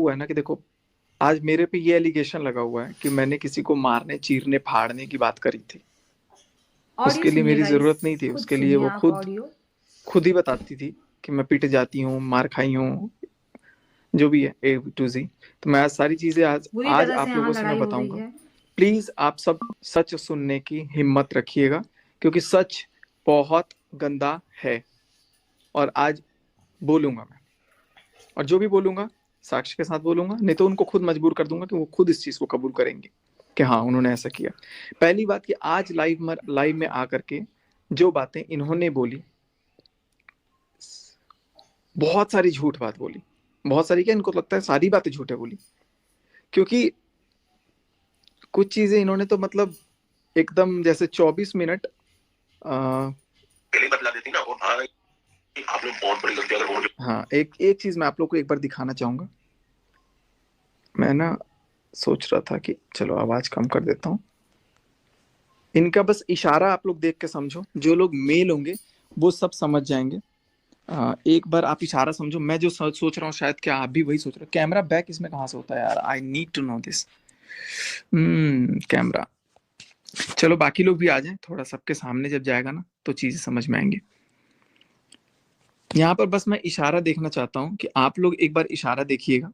हुआ है ना कि देखो, आज मेरे पे ये एलिगेशन लगा हुआ है कि मैंने किसी को मारने, चीरने, फाड़ने की बात करी थी। ऑडियो उसके लिए सुनिए मेरी गाइस, जरूरत नहीं थी, खुद उसके लिए सुनिए वो आप खुद ऑडियो। खुद ही बताती थी कि मैं पिट जाती हूँ, मार खाई हूँ, जो भी है ए टू जी। तो मैं आज सारी चीजें आज बुरी आज तरह से आप यहाँ लोगों से मैं लड़ाई हो रही बताऊंगा। है। प्लीज आप सब सच सुनने की हिम्मत रखिएगा, क्योंकि सच बहुत गंदा है। और आज बोलूंगा मैं, और जो भी बोलूंगा साक्ष्य के साथ बोलूंगा, नहीं तो उनको खुद मजबूर कर दूंगा कि वो खुद इस चीज को कबूल करेंगे कि हाँ उन्होंने ऐसा किया। पहली बात कि आज लाइव में आकर के जो बातें इन्होंने बोली, बहुत सारी झूठ बात बोली, बहुत सारी, क्या इनको लगता है सारी बातें झूठे बोली, क्योंकि कुछ चीजें इन्होंने तो मतलब एकदम जैसे 24 मिनट पहले बतला देती ना, और आपने बहुत बड़ी गलती अगर मुझे, हाँ एक एक चीज मैं आप लोग को एक बार दिखाना चाहूंगा। मैं ना सोच रहा था कि चलो आवाज कम कर देता हूँ। इनका बस इशारा आप लोग देख के समझो, जो लोग मेल होंगे वो सब समझ जाएंगे। एक बार आप इशारा समझो, मैं जो सोच रहा हूँ शायद क्या आप भी वही सोच रहे हो। कैमरा बैक इसमें कहाँ से होता है यार, I need to know this. Camera, चलो बाकी लोग भी आ जाएं, थोड़ा सबके सामने जब जाएगा ना तो चीजें समझ में आएंगी। यहाँ पर बस मैं इशारा देखना चाहता हूँ कि आप लोग एक बार इशारा देखिएगा।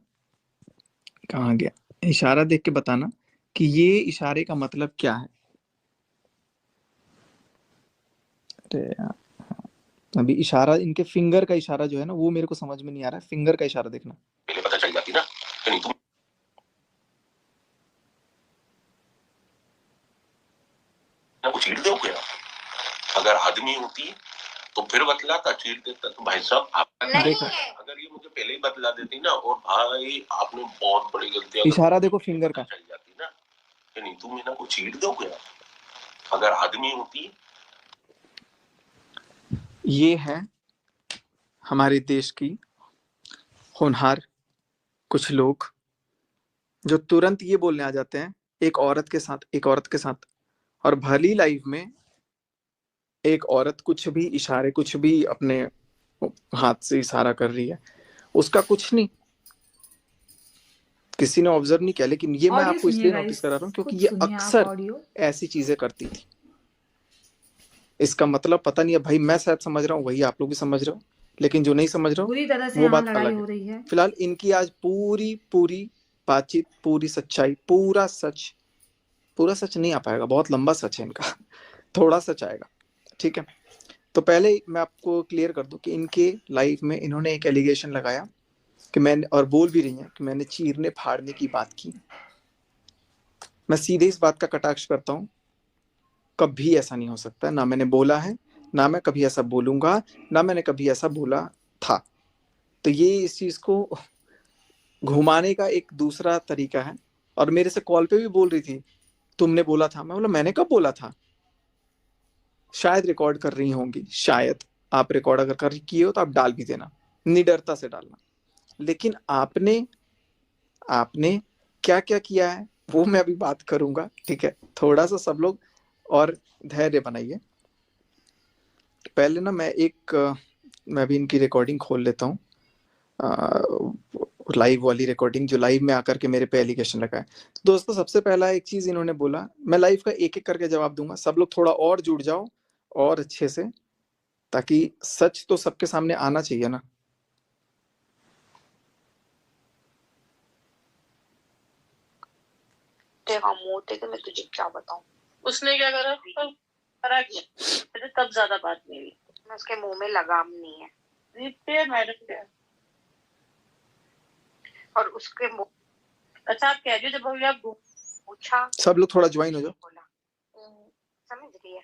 कहाँ गया इशारा, देख के बताना कि ये इशारे का मतलब क्या है। अरे यार, अभी इशारा, इनके फिंगर का इशारा जो है ना वो मेरे को समझ में नहीं आ रहा है। फिंगर का इशारा देखना, पहले पता चल जाती ना कि नहीं तुम कुछ चीर दो क्या। अगर आदमी होती तो फिर बतलाता, चीर देता। तो भाई साहब आप देखो, अगर ये मुझे पहले ही बतला देती ना, और भाई आपने बहुत बड़ी गलती, इशारा देखो फिंगर का, चल जाती ना कि नहीं तुम इन्हें को चीर दो क्या। अगर आदमी होती। ये है हमारे देश की होनहार कुछ लोग जो तुरंत ये बोलने आ जाते हैं एक औरत के साथ, एक औरत के साथ, और भली लाइफ में एक औरत कुछ भी इशारे, कुछ भी अपने हाथ से इशारा कर रही है, उसका कुछ नहीं, किसी ने ऑब्जर्व नहीं किया। लेकिन ये मैं ऑडियो आपको सुनिए इसलिए नोटिस गाइस, करा रहा हूँ क्योंकि खुद ये सुनिए आप अक्सर ऑडियो। ऐसी चीजें करती थी। इसका मतलब पता नहीं है भाई, मैं शायद समझ रहा हूँ, वही आप लोग भी समझ रहे हो, लेकिन जो नहीं समझ रहे हो बुरी तरह से वो यहाँ बात लड़ाई अलग हो है। रही है। फिलहाल इनकी आज पूरी पूरी बातचीत, पूरी सच्चाई, पूरा सच, पूरा सच नहीं आ पाएगा, बहुत लंबा सच है इनका, थोड़ा सच आएगा, ठीक है। तो पहले मैं आपको क्लियर कर दूं कि इनके लाइफ में इन्होंने एक एलिगेशन लगाया कि मैंने, और बोल भी रही हैं कि मैंने चीरने फाड़ने की बात की। मैं सीधे इस बात का कटाक्ष करता हूं, कभी ऐसा नहीं हो सकता, ना मैंने बोला है, ना मैं कभी ऐसा बोलूंगा, ना मैंने कभी ऐसा बोला था। तो ये इस चीज को घुमाने का एक दूसरा तरीका है। और मेरे से कॉल पे भी बोल रही थी तुमने बोला था। मैं बोला मैंने कब बोला था। शायद रिकॉर्ड कर रही होंगी, शायद आप रिकॉर्ड अगर कर किए हो तो आप डाल भी देना, निडरता से डालना। लेकिन आपने आपने क्या क्या किया है वो मैं अभी बात करूंगा, ठीक है। थोड़ा सा सब लोग और धैर्य बनाइए। पहले ना मैं भी इनकी रिकॉर्डिंग खोल लेता हूँ, लाइव वाली रिकॉर्डिंग जो लाइव में आकर के मेरे पे एलिगेशन लगा है। तो दोस्तों सबसे पहला एक चीज इन्होंने बोला, मैं लाइव का एक एक करके जवाब दूंगा, सब लोग थोड़ा और जुड़ जाओ और अच्छे से, ताकि सच तो सबके सामने आना चाहिए ना। मोटे के मैं तुझे क्या बताऊं, उसने क्या करा, करा क्या, मुझे तब ज्यादा बात नहीं हुई। उसके मुंह में लगाम नहीं है मैडम क्या, और उसके मुंह, अच्छा आप कह रही हो जब अभी आप पूछा, सब लोग थोड़ा ज्वाइन हो जाओ। समझ रही है,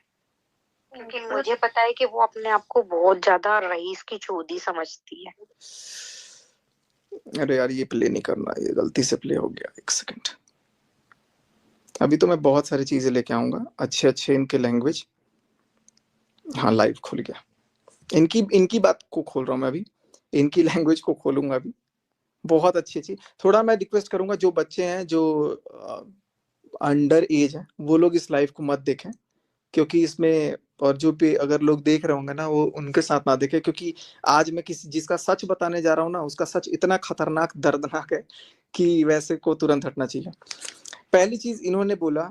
क्योंकि मुझे पता है कि वो अपने आप को बहुत ज्यादा रईस की चोदी समझती है। अरे यार ये प्ले नहीं करना, ये गलती से प्ले हो गया, एक सेकंड। अभी तो मैं बहुत सारी चीजें लेके आऊंगा, अच्छे अच्छे इनके लैंग्वेज। हाँ लाइव खुल गया, इनकी इनकी बात को खोल रहा हूँ मैं अभी, इनकी लैंग्वेज को खोलूंगा अभी। बहुत अच्छी अच्छी, थोड़ा मैं रिक्वेस्ट करूंगा जो बच्चे हैं, जो अंडर एज है, वो लोग इस लाइव को मत देखें, क्योंकि इसमें, और जो भी अगर लोग देख रहे होंगे ना वो उनके साथ ना देखें, क्योंकि आज मैं किसी जिसका सच बताने जा रहा हूँ ना, उसका सच इतना खतरनाक, दर्दनाक है कि वैसे को तुरंत हटना चाहिए। पहली चीज इन्होंने बोला,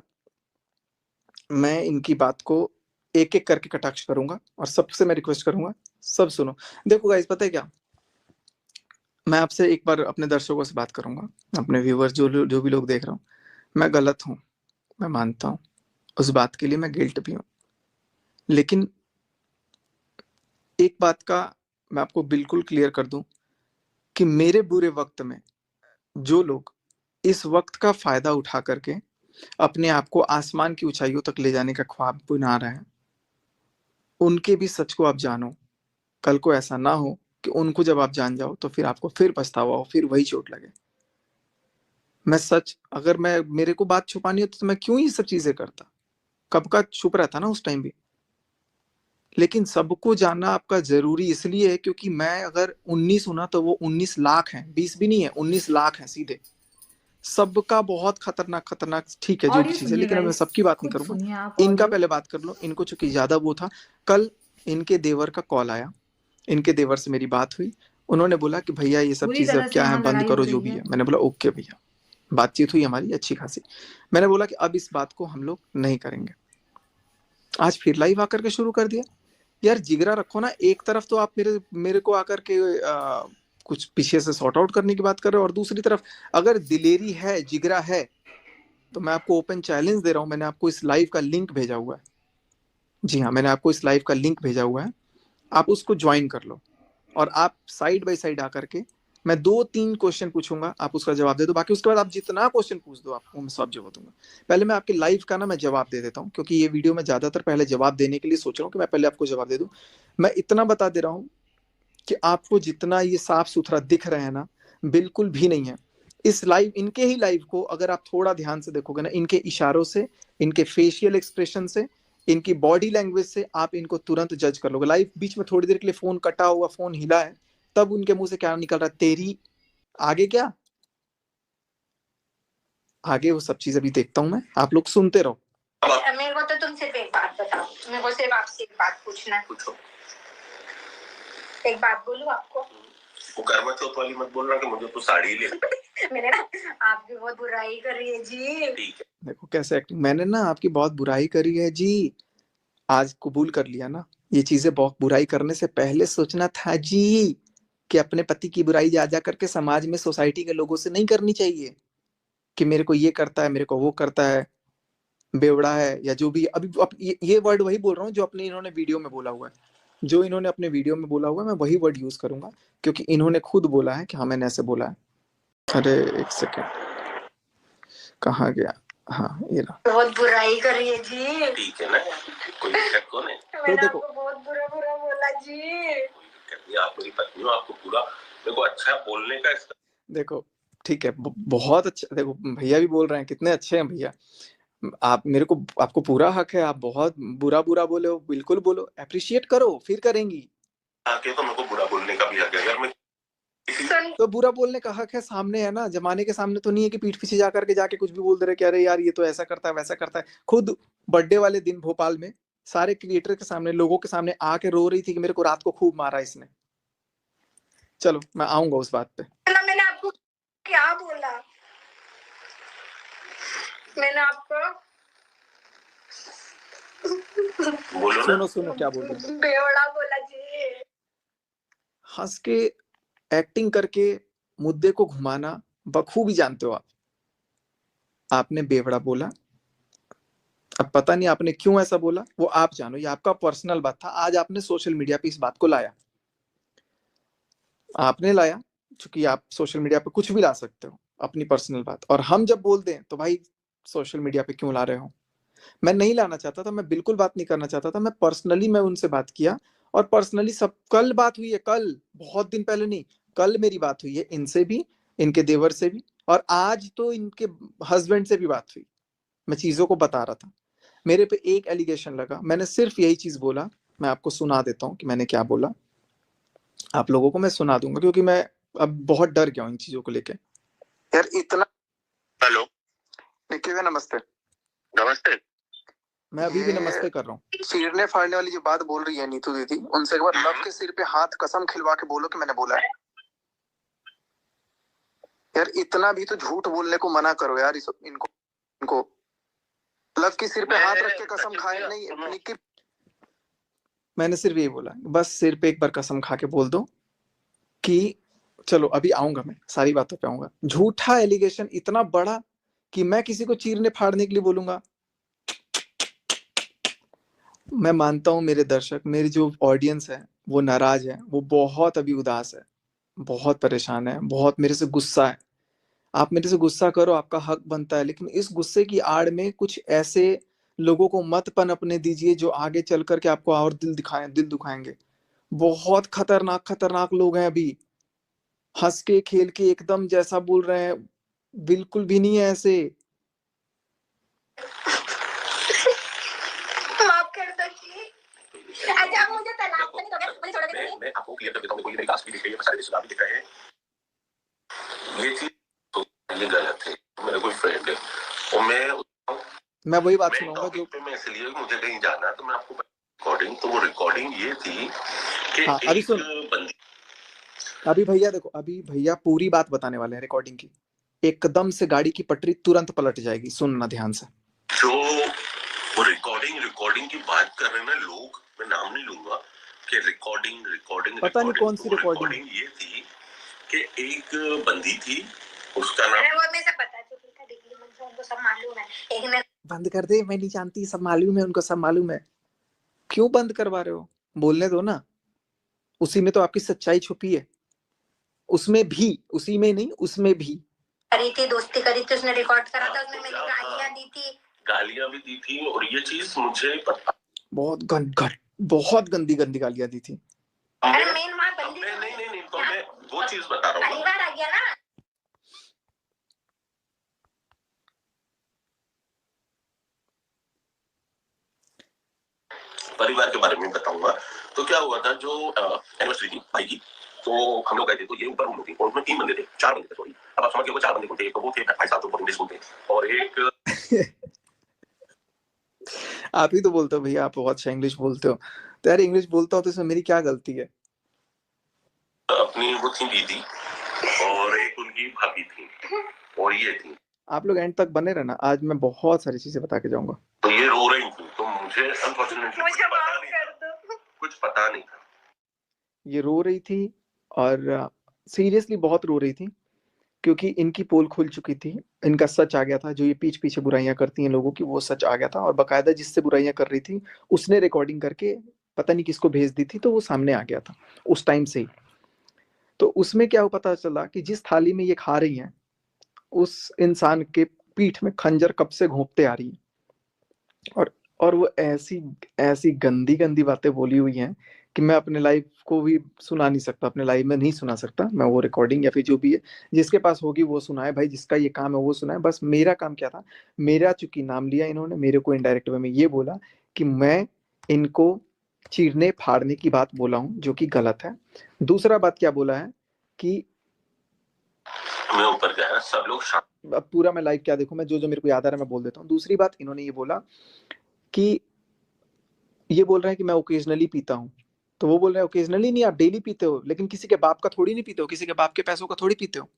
मैं इनकी बात को एक एक करके कटाक्ष करूंगा और सबसे मैं रिक्वेस्ट करूंगा सब सुनो। देखो गाइस, पता है क्या, मैं आपसे एक बार अपने दर्शकों से बात करूंगा, अपने व्यूअर्स जो भी लोग देख रहा हूँ, मैं गलत हूँ, मैं मानता हूँ, उस बात के लिए मैं गिल्ट भी हूँ, लेकिन एक बात का मैं आपको बिल्कुल क्लियर कर दूं कि मेरे बुरे वक्त में जो लोग इस वक्त का फायदा उठा करके अपने आप को आसमान की ऊंचाइयों तक ले जाने का ख्वाब बना रहे हैं, उनके भी सच को आप जानो। कल को ऐसा ना हो कि उनको जब आप जान जाओ तो फिर आपको फिर पछतावा हो, फिर वही चोट लगे। मैं सच, अगर मैं मेरे को बात छुपानी होती तो मैं क्यों ये सब चीजें करता, कब का छुप रहता ना उस टाइम भी। लेकिन सबको जानना आपका जरूरी इसलिए है क्योंकि मैं अगर 19 हूं ना तो वो 19 लाख हैं, 20 भी नहीं है, 19 लाख हैं सीधे। सबका बहुत खतरनाक खतरनाक, ठीक है जो भी ऑडियो चीज है, सुनिए लेकिन अब मैं गाइस, सबकी बात नहीं खुद करूंगा। सुनिए आप इनका ऑडियो। पहले बात कर लो, इनको चूंकि ज्यादा वो था। कल इनके देवर का कॉल आया, इनके देवर से मेरी बात हुई, उन्होंने बोला कि भैया ये सब पूरी चीजें अब तरह से क्या है, यहाँ बंद लड़ाई हो करो जो रही भी है। है। मैंने बोला ओके भैया, बातचीत हुई हमारी अच्छी खासी। मैंने बोला कि अब इस बात को हम लोग नहीं करेंगे। आज फिर लाइव आकर के शुरू कर दिया। यार जिगरा रखो ना, एक तरफ तो आप मेरे मेरे को आकर के कुछ पीछे से सॉर्ट आउट करने की बात कर रहे हो, और दूसरी तरफ अगर दिलेरी है, जिगरा है, तो मैं आपको ओपन चैलेंज दे रहा हूं। मैंने आपको इस लाइव का लिंक भेजा हुआ है, जी हाँ, मैंने आपको इस लाइव का लिंक भेजा हुआ है, आप उसको ज्वाइन कर लो और आप साइड बाय साइड आकर के, मैं 2-3 क्वेश्चन पूछूंगा, आप उसका जवाब दे दो। बाकी उसके बाद आप जितना क्वेश्चन पूछ दो आपको मैं सब जवाब दूंगा। पहले मैं आपके लाइव का ना मैं जवाब दे देता हूँ, क्योंकि ये वीडियो में ज्यादातर पहले जवाब देने के लिए सोच रहा हूँ कि मैं पहले आपको जवाब दे दूं। मैं इतना बता दे रहा हूँ कि आपको जितना ये साफ सुथरा दिख रहे हैं ना, बिल्कुल भी नहीं है। इस लाइव, इनके ही लाइव को अगर आप थोड़ा ध्यान से देखोगे ना, इनके इशारों से, इनके फेशियल एक्सप्रेशन से, इनकी बॉडी लैंग्वेज से आप इनको तुरंत जज कर लोगे। लाइव बीच में थोड़ी देर के लिए फोन कटा हुआ, फोन हिला है, तब उनके मुंह से क्या निकल रहा है, तेरी, आगे क्या, आगे वो सब चीज अभी देखता हूं मैं, आप लोग सुनते रहो। मेरे को तो तुम सिर्फ एक बात बताओ, मेरे को सिर्फ आपसे एक बात पूछना है। पूछो। एक बात बोलूं आपको? वो कर्मा चौथ वाली मत बोलना कि मुझे तो साड़ी ले। मैंने ना आपकी बहुत बुराई करी है जी। ठीक है, देखो कैसे एक्टिंग, मैंने ना आपकी बहुत बुराई करी है जी, आज कबूल कर लिया ना। ये चीजें बहुत बुराई करने से पहले सोचना था जी, कि अपने पति की बुराई जा जा करके समाज में सोसाइटी के लोगों से नहीं करनी चाहिए, कि मेरे को ये करता है, मेरे को वो करता है, बेवड़ा है, या जो भी। अभी अब ये वर्ड वही बोल रहा हूँ जो अपने इन्होंने वीडियो में बोला हुआ है, जो इन्होंने अपने वीडियो में बोला हुआ है, मैं वही वर्ड यूज करूंगा, क्योंकि इन्होंने खुद बोला है कि हाँ मैंने ऐसे बोला है। अरे एक सेकेंड, कहाँ गया, हाँ ये रहा। बहुत बुराई करी है जी। ठीक है ना, कोई दिक्कत कौन है? तो मैंने देखो, आपको बहुत बुरा बुरा बोला जी। कोई दिक्कत नहीं, आप मेरी पत्नी हो, आपको पूरा मेरे को अच्छा बोलने का इसका। देखो ठीक है, बहुत अच्छा। देखो भैया भी बोल रहे हैं, कितने अच्छे हैं भैया। आप मेरे को, आपको पूरा हक है, आप बहुत बुरा बुरा बोले हो, बिल्कुल बोलो, अप्रिशिएट करो, फिर करेंगी। आके तो मेरे को बुरा बोलने का भी हक है। अगर मैं तो बुरा बोलने का हक है, सामने है ना, जमाने के सामने तो नहीं है कि पीठ पीछे जा करके जाके कुछ भी बोल दे रहे कि अरे यार ये तो ऐसा करता है वैसा करता है। खुद बर्थडे वाले दिन भोपाल में सारे क्रिएटर के सामने, लोगों के सामने आके रो रही थी कि मेरे को रात को खूब मारा इसने। चलो मैं आऊंगा उस बात पे। मैंने आपको क्या बोला? मैंने आपको सुनो सुनो क्या बोल रही हूँ, बेवड़ा बोला जी। हंस के एक्टिंग करके मुद्दे को घुमाना बखूबी जानते हो आप। आपने बेवड़ा बोला, अब पता नहीं आपने क्यों ऐसा बोला, वो आप जानो, ये आपका पर्सनल बात था। आज आपने सोशल मीडिया पे इस बात को लाया, आपने लाया, क्योंकि आप सोशल मीडिया पे कुछ भी ला सकते हो, अपनी पर्सनल बात। और हम जब बोल दें तो भाई सोशल मीडिया पे क्यों ला रहे हो। मैं नहीं लाना चाहता था, मैं बिल्कुल बात नहीं करना चाहता था, मैं पर्सनली मैं उनसे बात किया, और पर्सनली सब, कल बात हुई है, कल, बहुत दिन पहले नहीं, कल मेरी बात हुई है इनसे भी, इनके देवर से भी, और आज तो इनके हस्बैंड से भी बात हुई। मैं चीजों को बता रहा था, मेरे पे एक एलिगेशन लगा, मैंने सिर्फ यही चीज बोला। मैं आपको सुना देता हूँ कि मैंने क्या बोला, आप लोगों को मैं सुना दूंगा, क्योंकि मैं अब बहुत डर गया हूँ इन चीजों को लेके। यार इतना, हेलो निखिल भैया नमस्ते। नमस्ते। मैं अभी भी नमस्ते कर रहा हूँ। चीरने फाड़ने वाली जो बात बोल रही है नीतू दीदी, उनसे एक बार लव के सिर पे हाथ कसम खिलवा के बोलो कि मैंने बोला है। यार इतना भी तो झूठ बोलने को मना करो यार, इनको इनको लग की सिर पे हाथ रख के कसम खाए नहीं निक्की। मैंने सिर्फ ये बोला, बस सिर पे एक बार कसम खा के बोल दो कि चलो अभी आऊंगा, मैं सारी बातों पे आऊंगा। झूठा एलिगेशन इतना बड़ा कि मैं किसी को चीरने फाड़ने के लिए बोलूंगा। मैं मानता हूं मेरे दर्शक, मेरी जो ऑडियंस है वो नाराज है, वो बहुत अभी उदास है, बहुत परेशान है, बहुत मेरे से गुस्सा है। आप मेरे से गुस्सा करो, आपका हक बनता है, लेकिन इस गुस्से की आड़ में कुछ ऐसे लोगों को मत पनपने दीजिए जो आगे चल करके आपको और दिल दुखाएंगे। बहुत खतरनाक खतरनाक लोग हैं अभी, हंस के खेल के एकदम जैसा बोल रहे हैं, बिल्कुल भी नहीं है ऐसे। माफ कर दीजिए। अच्छा आप मुझे तलाक तो नहीं दोगे, मुझे छोड़ के मैं आपको क्लियर कर देता हूं, देखो ये मेरी कास्ट भी दिख रही है, सारे रिश्तेदार भी दिख रहे हैं, ये चीज तो ये गलत है। मेरा कोई फ्रेंड है और मैं वही बात सुनाऊंगा जो मैं इसलिए मुझे कहीं जाना है तो मैं आपको रिकॉर्डिंग, तो वो रिकॉर्डिंग ये थी कि हाँ, अभी सुन, अभी भैया देखो, अभी भैया पूरी बात बताने वाले हैं रिकॉर्डिंग की, एकदम से गाड़ी की पटरी तुरंत पलट जाएगी, सुनना ध्यान से। जो वो रिकॉर्डिंग की बात कर रहे हैं ना लोग, मैं नाम नहीं लूंगा, कि रिकॉर्डिंग पता नहीं कौन सी रिकॉर्डिंग ये थी कि एक बंदी थी, उसका नाम वो मुझे पता है, जो उनका डिग्री मंत्र उनको सब मालूम है। एक ने बंद कर दे, मैं नहीं जानती, सब मालूम है उनको, सब मालूम है। क्यों बंद करवा रहे हो, बोलने दो ना, उसी में तो आपकी सच्चाई छुपी है, उसमें भी, उसी में नहीं उसमें भी। करी थी, दोस्ती करी थी, उसने रिकॉर्ड करा था, उसने मेरी गालियां भी दी थी और ये चीज मुझे पता, बहुत गंदी गंदी गालियां दी थी। अरे मेन मां बंदी नहीं तो मैं वो चीज बता रहा हूँ, परिवार आ गया ना। परिवार के बारे में बताऊंगा। तो क्या हुआ था, जो एनिवर्सरी थी भाई की, तो हम लोग गए थे, तो ये ऊपर रूम थी और उसमें 3 बंदे थे, 4 बंदे थे सॉरी, अब आप समझ गए वो 4 बंदे कौन थे। एक तो वो थे भाई साहब जो बहुत इंग्लिश बोलते हैं, और एक आप ही तो बोलते हो भैया, आप बहुत अच्छा इंग्लिश बोलते हो, तो यार इंग्लिश बोलता हो तो इसमें मेरी क्या गलती है। अपनी वो थी दीदी और एक उनकी भाभी थी और ये थी। आप लोग एंड तक बने रहना, आज मैं बहुत सारी चीजें बता के जाऊंगा। तो ये रो रही थी, तो मुझे अनफॉर्चुनेटली कुछ पता नहीं था। ये रो रही थी और सीरियसली बहुत रो रही थी, क्योंकि इनकी पोल खुल चुकी थी, इनका सच आ गया था, जो ये पीछे पीछे बुराइयां करती हैं लोगों की, वो सच आ गया था, और बकायदा जिससे बुराइयां कर रही थी उसने रिकॉर्डिंग करके पता नहीं किसको भेज दी थी, तो वो सामने आ गया था उस टाइम से ही। तो उसमें क्या पता चला कि जिस थाली में ये खा रही हैं, उस इंसान के पीठ में खंजर कब से घोंपते आ रही है, और वो ऐसी ऐसी गंदी गंदी बातें बोली हुई हैं कि मैं अपने लाइफ को भी सुना नहीं सकता, अपने लाइफ में नहीं सुना सकता मैं वो रिकॉर्डिंग, या फिर जो भी है जिसके पास होगी वो सुनाए भाई, जिसका ये काम है वो सुनाए। बस मेरा काम क्या था, मेरा चूंकि नाम लिया इन्होंने, मेरे को इनडायरेक्ट वे में ये बोला कि मैं इनको चीरने फाड़ने की बात बोला हूँ, जो कि गलत है। दूसरा बात क्या बोला है कि मैं ऊपर गया, सब लोग अब पूरा मैं लाइव क्या देखूं, मैं जो जो मेरे को याद आ रहा है मैं बोल देता हूँ। दूसरी बात इन्होंने ये बोला कि ये बोल रहे हैं कि मैं ओकेजनली पीता हूँ, तो वो बोल रहे हैं ओकेजनली नहीं, आप डेली पीते हो, लेकिन किसी के बाप का थोड़ी नहीं पीते हो, किसी के बाप के पैसों का थोड़ी पीते हो,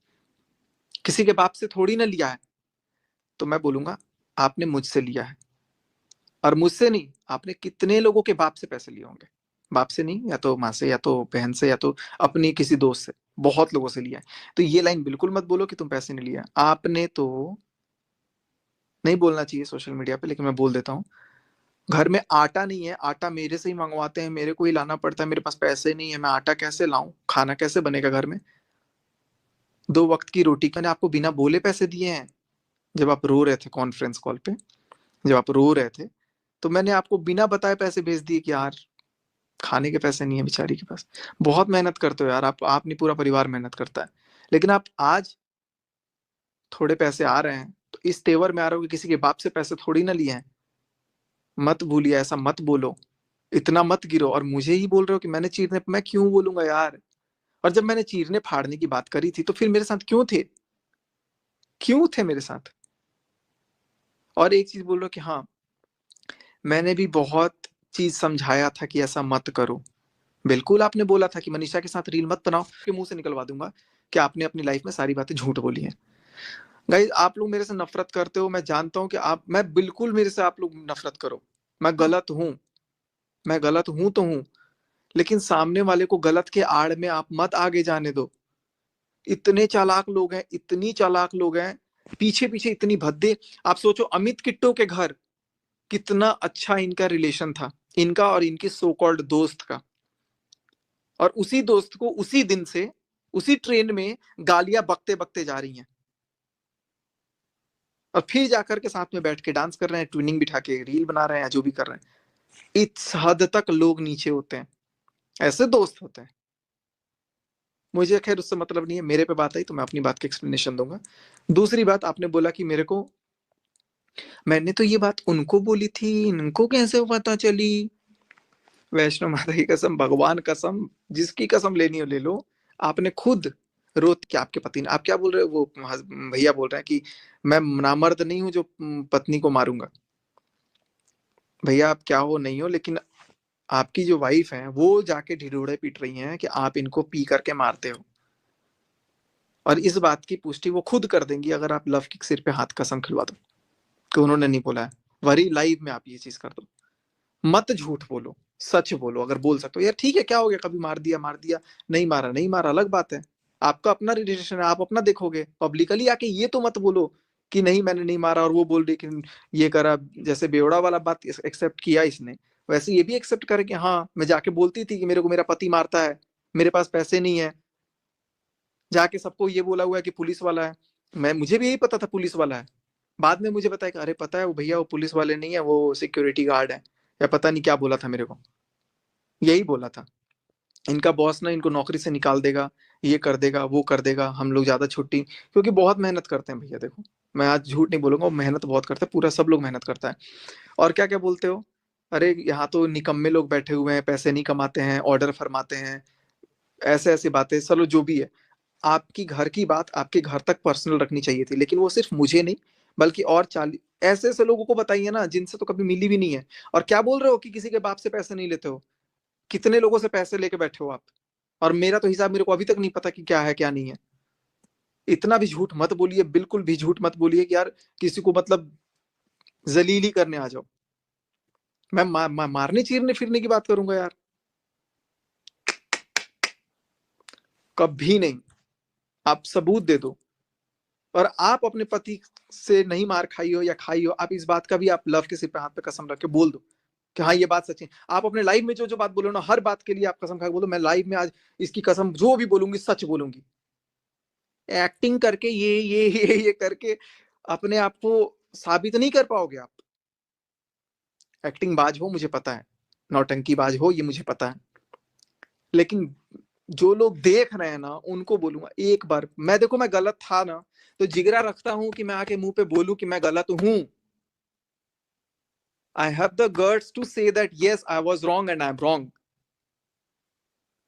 किसी के बाप से थोड़ी ना लिया है। तो मैं बोलूंगा आपने मुझसे लिया है, और मुझसे नहीं, आपने कितने लोगों के बाप से पैसे लिए होंगे, बाप से नहीं, या तो माँ से, या तो बहन से, या तो अपनी किसी दोस्त से, बहुत लोगों से लिया है। तो ये लाइन बिल्कुल मत बोलो कि तुम पैसे नहीं लिया, आपने तो नहीं बोलना चाहिए सोशल मीडिया पे, लेकिन मैं बोल देता हूँ। घर में आटा नहीं है, आटा मेरे से ही मंगवाते हैं, मेरे को ही लाना पड़ता है, मेरे पास पैसे नहीं है, मैं आटा कैसे लाऊं, खाना कैसे बनेगा घर में, 2 वक्त की रोटी मैंने आपको बिना बोले पैसे दिए हैं। जब आप रो रहे थे कॉन्फ्रेंस कॉल पे, जब आप रो रहे थे, तो मैंने आपको बिना बताए पैसे भेज दिए कि यार खाने के पैसे नहीं है बेचारी के पास। बहुत मेहनत करते हो यार आप नहीं, पूरा परिवार मेहनत करता है, लेकिन आप आज थोड़े पैसे आ रहे हैं तो इस तेवर में आ रहे हो कि किसी के बाप से पैसे थोड़ी ना लिए हैं। मत भूलिए, ऐसा मत बोलो, इतना मत गिरो, और मुझे ही बोल रहे हो कि मैंने चीरने, मैं क्यों बोलूंगा यार। और जब मैंने चीरने फाड़ने की बात करी थी तो फिर मेरे साथ क्यों थे मेरे साथ। और एक चीज बोल रहे हो कि हाँ मैंने भी बहुत चीज समझाया था कि ऐसा मत करो, बिल्कुल आपने बोला था कि मनीषा के साथ रील मत बनाओ, के मुंह से निकलवा दूंगा कि आपने अपनी लाइफ में सारी बातें झूठ बोली हैं। गाइस, आप लोग मेरे से नफरत करते हो, मैं जानता हूं कि मैं बिल्कुल मेरे से आप लोग नफरत करो, मैं गलत हूं तो हूं, लेकिन सामने वाले को गलत के आड़ में आप मत आगे जाने दो। इतने चालाक लोग हैं, इतनी चालाक लोग हैं, पीछे पीछे इतनी भद्दे। आप सोचो अमित किट्टो के घर कितना अच्छा इनका रिलेशन था, इनका और इनकी सो कॉल्ड दोस्त का, और उसी दोस्त को उसी दिन से उसी ट्रेन में गालियां बकते बकते जा रही हैं, और फिर जाकर के साथ में बैठ के डांस कर रहे हैं, ट्विनिंग बिठा के रील बना रहे हैं, जो भी कर रहे हैं। इस हद तक लोग नीचे होते हैं, ऐसे दोस्त होते हैं। मुझे खैर उससे मतलब नहीं है, मेरे पे बात आई तो मैं अपनी बात की एक्सप्लेनेशन दूंगा। दूसरी बात, आपने बोला कि मेरे को, मैंने तो ये बात उनको बोली थी, इनको कैसे पता चली? वैष्णो माता की कसम, भगवान कसम, जिसकी कसम लेनी हो ले लो। आपने खुद रोत के आपके पति ने, आप क्या बोल रहे हो, वो भैया बोल रहे हैं कि मैं नामर्द नहीं हूं जो पत्नी को मारूंगा। भैया आप क्या हो नहीं हो, लेकिन आपकी जो वाइफ है वो जाके ढिढोरे पीट रही हैं कि आप इनको पी करके मारते हो, और इस बात की पुष्टि वो खुद कर देंगी अगर आप लव के सिर पे हाथ कसम खिलवा दो कि उन्होंने नहीं बोला है। वरी लाइव में आप ये चीज कर दो। मत झूठ बोलो, सच बोलो अगर बोल सकते हो। यार ठीक है, क्या हो गया, कभी मार दिया, नहीं मारा नहीं मारा अलग बात है, आपका अपना रिलेशन है, आप अपना देखोगे। पब्लिकली आके ये तो मत बोलो कि नहीं मैंने नहीं मारा, और वो बोल रही कि ये करा। जैसे बेवड़ा वाला बात एक्सेप्ट किया इसने, वैसे ये भी एक्सेप्ट करे कि हाँ मैं जाके बोलती थी कि मेरे को मेरा पति मारता है, मेरे पास पैसे नहीं है, जाके सबको ये बोला हुआ है कि पुलिस वाला है। मुझे भी यही पता था पुलिस वाला है, बाद में मुझे बताया कि अरे पता है वो भैया वो पुलिस वाले नहीं है, वो सिक्योरिटी गार्ड है, या पता नहीं क्या बोला था मेरे को, यही बोला था। इनका बॉस ना इनको नौकरी से निकाल देगा, ये कर देगा वो कर देगा, हम लोग ज्यादा छुट्टी, क्योंकि बहुत मेहनत करते हैं भैया। देखो मैं आज झूठ नहीं बोलूंगा, वो मेहनत बहुत करते हैं, पूरा सब लोग मेहनत करता है। और क्या क्या बोलते हो, अरे यहाँ तो निकम्मे लोग बैठे हुए हैं, पैसे नहीं कमाते हैं, ऑर्डर फरमाते हैं, ऐसे ऐसी बातें। चलो जो भी है, आपकी घर की बात आपके घर तक पर्सनल रखनी चाहिए थी, लेकिन वो सिर्फ मुझे नहीं बल्कि और 40 ऐसे ऐसे लोगों को बताइए ना जिनसे तो कभी मिली भी नहीं है। और क्या बोल रहे हो कि किसी के बाप से पैसे नहीं लेते हो? कितने लोगों से पैसे लेके बैठे हो आप? और मेरा तो हिसाब मेरे को अभी तक नहीं पता कि क्या है क्या नहीं है। इतना भी झूठ मत बोलिए, बिल्कुल भी झूठ मत बोलिए कि यार किसी को मतलब जलीली करने आ जाओ। मैं मारने चीरने फिरने की बात करूंगा यार? कभी नहीं। आप सबूत दे दो। और आप अपने पति से नहीं मार खाई हो या खाई हो, आप इस बात का भी आप लव के सिर पे हाथ पे कसम रख के बोल दो कि हाँ ये बात सच है। आप अपने लाइव में जो जो बात बोलो ना, हर बात के लिए आप कसम खा के बोलो मैं लाइव में आज इसकी कसम जो भी बोलूंगी सच बोलूंगी। एक्टिंग करके ये करके अपने आप को साबित नहीं कर पाओगे आप। एक्टिंग बाज हो मुझे पता है, नौटंकी बाज हो ये मुझे पता है, लेकिन जो लोग देख रहे हैं ना उनको बोलूंगा एक बार, मैं देखो मैं गलत था ना तो जिगरा रखता हूं कि मैं आके मुंह पे बोलूं कि मैं गलत हूं। I have the guts to say that yes I was wrong and I am wrong,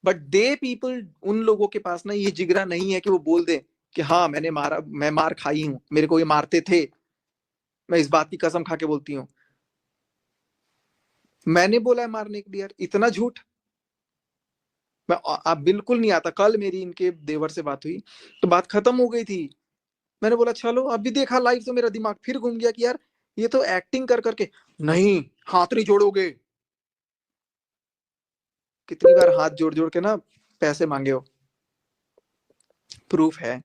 but they people, उन लोगों के पास ना ये जिगरा नहीं है कि वो बोल दे कि हाँ मैंने मारा, मैं मार खाई हूं, मेरे को ये मारते थे, मैं इस बात की कसम खा के बोलती हूँ। मैंने बोला है मारने के लिए? यार इतना झूठ। मैं आप बिल्कुल नहीं आता। कल मेरी इनके देवर से बात हुई तो बात खत्म हो गई थी। मैंने बोला चलो, अभी देखा लाइव तो मेरा दिमाग फिर घूम गया कि यार ये तो एक्टिंग कर करके, नहीं हाथ नहीं जोड़ोगे। कितनी बार हाथ जोड़ जोड़ के ना पैसे मांगे हो, प्रूफ है।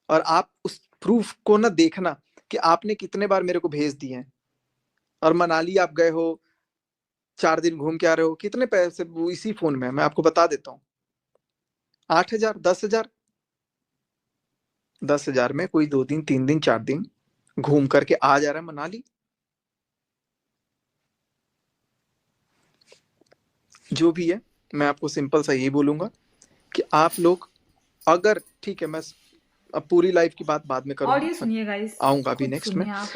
और आप उस प्रूफ को ना देखना कि आपने कितने बार मेरे को भेज दिए हैं। और मनाली आप गए हो, 4 दिन घूम के आ रहे हो, कितने पैसे इसी फोन में मैं आपको बता देता हूँ। 8,000, 10,000, 10,000 में कोई 2 दिन 3 दिन 4 दिन घूम करके आ जा रहा है मनाली। जो भी है, मैं आपको सिंपल सा यही बोलूंगा कि आप लोग, अगर ठीक है, मैं अब पूरी लाइफ की बात बाद में और ये करूंगा, सुनिए गाइस, आऊंगा अभी खुद नेक्स्ट में। सुनिए आप।